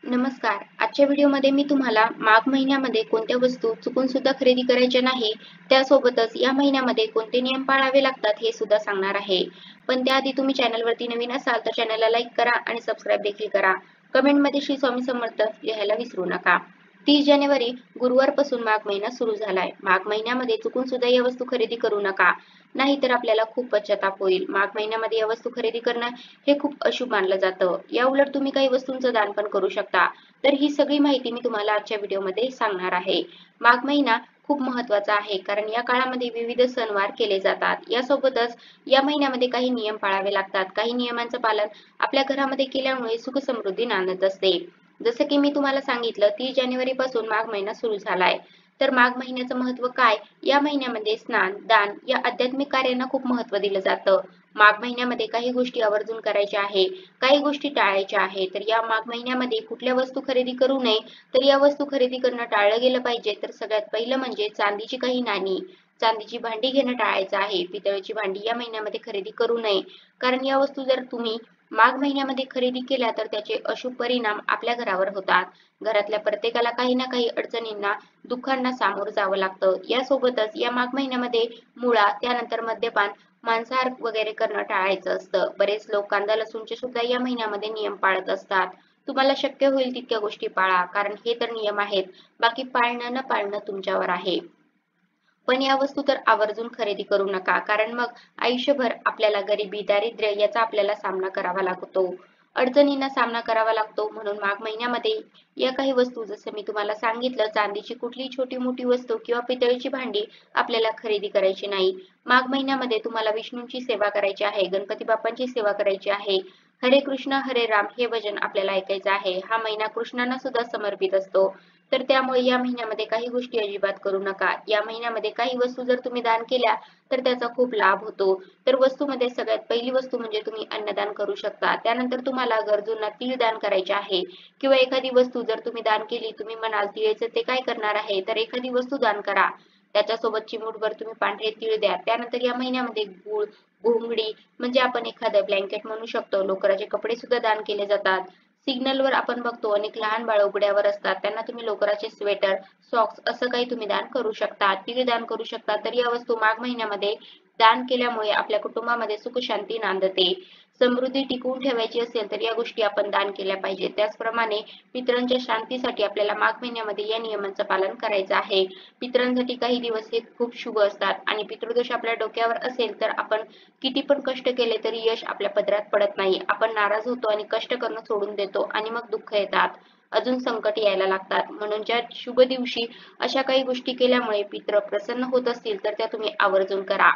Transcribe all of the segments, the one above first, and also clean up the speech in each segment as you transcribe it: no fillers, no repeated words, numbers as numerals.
नमस्कार. आजच्या व्हिडिओमध्ये मी तुम्हाला माघ महिन्यामध्ये कोणत्या वस्तू चुकून सुद्धा खरेदी करायच्या नाही, त्यासोबतच या महिन्यामध्ये कोणते नियम पाळावे लागतात हे सुद्धा सांगणार आहे. पण त्याआधी तुम्ही चॅनलवरती नवीन असाल तर चॅनलला लाईक करा आणि सबस्क्राईब देखील करा. कमेंटमध्ये श्री स्वामी समर्थ लिहायला विसरू नका. 30 जानेवारी गुरुवारपासून माघ महिना सुरू झालाय. माघ महिन्यामध्ये चुकून सुद्धा या वस्तू खरेदी करू नका, नाहीतर आपल्याला खूप पश्चाताप होईल. माघ महिन्यामध्ये या वस्तू खरेदी करणं हे खूप अशुभ मानलं जातं. या उलट तुम्ही काही वस्तूंचं दान पण करू शकता. तर ही सगळी माहिती मी तुम्हाला आजच्या व्हिडिओमध्ये सांगणार आहे. माघ महिना खूप महत्त्वाचा आहे, कारण या काळामध्ये विविध सणवार केले जातात. यासोबतच या महिन्यामध्ये काही नियम पाळावे लागतात. काही नियमांचं पालन आपल्या घरामध्ये केल्यामुळे सुख समृद्धी नांदत असते. जसं की मी तुम्हाला सांगितलं, 30 जानेवारी पासून माघ महिना सुरू झालाय. तर माघ महिन्याचं महत्त्व काय? या महिन्यामध्ये स्नान, दान या आध्यात्मिक कार्यांना खूप महत्त्व दिलं जातं. माघ महिन्यामध्ये काही गोष्टी आवर्जून करायच्या आहे, काही गोष्टी टाळायच्या आहे. तर या माघ महिन्यामध्ये कुठल्या वस्तू खरेदी करू नये, तर या वस्तू खरेदी करणं टाळलं गेलं पाहिजे. तर सगळ्यात पहिलं म्हणजे चांदीची काही नाणी, चांदीची भांडी घेणं टाळायचं आहे. पितळेची भांडी या महिन्यामध्ये खरेदी करू नये, कारण या वस्तू जर तुम्ही माघ महिन्यामध्ये खरेदी केल्या तर त्याचे अशुभ परिणाम आपल्या घरावर होतात. घरातल्या प्रत्येकाला काही ना काही अडचणींना, दुःखांना सामोरं जावं लागतं. यासोबतच या माघ महिन्यामध्ये मुळा, त्यानंतर मद्यपान, मांसाहार वगैरे करणं टाळायचं असतं. बरेच लोक कांदा लसूणचे सुद्धा या महिन्यामध्ये नियम पाळत असतात. तुम्हाला शक्य होईल तितक्या गोष्टी पाळा, कारण हे तर नियम आहेत. बाकी पाळणं न पाळणं तुमच्यावर आहे. पण या वस्तू तर आवर्जून खरेदी करू नका, कारण मग आयुष्यभर आपल्याला गरिबी, दारिद्र्य याचा आपल्याला सामना करावा लागतो. अडचणींना सामना करावा लागतो. म्हणून माघ महिन्यामध्ये या काही वस्तू, जसं मी तुम्हाला सांगितलं, चांदीची कुठलीही छोटी मोठी वस्तू किंवा पितळेची भांडी आपल्याला खरेदी करायची नाही. माघ महिन्यामध्ये तुम्हाला विष्णूंची सेवा करायची आहे, गणपती बाप्पांची सेवा करायची आहे. हरे कृष्ण हरे राम हे भजन आपल्याला ऐकायचं आहे. हा महिना कृष्णांना सुद्धा समर्पित असतो. तर त्यामुळे या महिन्यामध्ये काही गोष्टी अजिबात करू नका. या महिन्यामध्ये काही वस्तू जर तुम्ही दान केल्या तर त्याचा खूप लाभ होतो. तर वस्तूमध्ये सगळ्यात पहिली वस्तू म्हणजे तुम्ही अन्नदान करू शकता. त्यानंतर तुम्हाला गरजूंना तीळ दान करायचे आहे, किंवा एखादी वस्तू जर तुम्ही दान केली, तुम्ही म्हणाल तिळेचं ते काय करणार आहे, तर एखादी वस्तू दान करा. त्याच्यासोबत चिमूटभर तुम्ही पांढरे तीळ द्या. त्यानंतर या महिन्यामध्ये गूळ, घोंगडी म्हणजे आपण एखादं ब्लँकेट म्हणू शकतो, लोकराचे कपडे सुद्धा दान केले जातात. सिग्नलवर आपण बघतो अनेक लहान बाळ उघड्यावर असतात, त्यांना तुम्ही लोकराचे स्वेटर, सॉक्स असं काही तुम्ही दान करू शकता. तीळ दान करू शकता. तर या वस्तू माघ महिन्यामध्ये दान केल्यामुळे आपल्या कुटुंबामध्ये सुख शांती नांदते. समृद्धी टिकवून ठेवायची असेल तर या गोष्टी आपण दान केल्या पाहिजेत. त्याचप्रमाणे पितरांच्या शांतीसाठी आपल्याला माघ महिन्यामध्ये या नियमांचं पालन करायचं आहे. पितरांसाठी काही दिवस हे खूप शुभ असतात, आणि पितृदोष आपल्या डोक्यावर असेल तर आपण किती पण कष्ट केले तरी यश आपल्या पदरात पडत नाही. आपण नाराज होतो आणि कष्ट करणं सोडून देतो, आणि मग दुःख येतात, अजून संकट यायला लागतात. म्हणून ज्या शुभ दिवशी अशा काही गोष्टी केल्यामुळे पितृ प्रसन्न होत असतील तर त्या तुम्ही आवर्जून करा.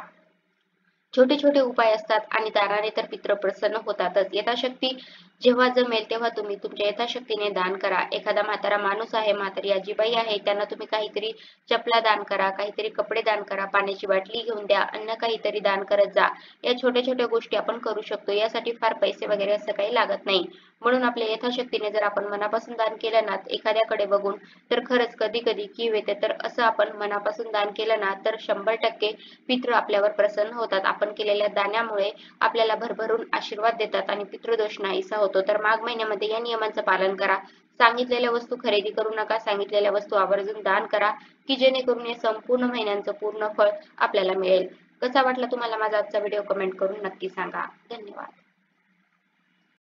छोटे छोटे उपाय असतात, आणि दानाने तर पितृ प्रसन्न होतातच. यथाशक्ती जेव्हा जमेल तेव्हा तुम्ही तुमच्या यथाशक्तीने दान करा. एखादा म्हातारा माणूस आहे, म्हातारी आजीबाई आहे, त्यांना तुम्ही काहीतरी चपला दान करा, काहीतरी कपडे दान करा, पाण्याची बाटली घेऊन द्या, अन्न काहीतरी दान करत जा. या छोट्या छोट्या गोष्टी आपण करू शकतो. यासाठी फार पैसे वगैरे असं काही लागत नाही. म्हणून आपल्या यथाशक्तीने जर आपण मनापासून दान केलं ना, एखाद्याकडे बघून, तर खरंच कधी कधी कीव येते. तर असं आपण मनापासून दान केलं ना, तर 100% पितृ आपल्यावर प्रसन्न होतात. आपण केलेल्या दानामुळे आपल्याला भरभरून आशीर्वाद देतात, आणि पितृदोष नाहीसा होतो. तर माघ महिन्यामध्ये या नियमांचं पालन करा. सांगितलेल्या वस्तू खरेदी करू नका, सांगितलेल्या वस्तू आवर्जून दान करा, की जेणेकरून या संपूर्ण महिन्यांचं पूर्ण फळ आपल्याला मिळेल. कसा वाटला तुम्हाला माझा आजचा व्हिडिओ? कमेंट करून नक्की सांगा. धन्यवाद.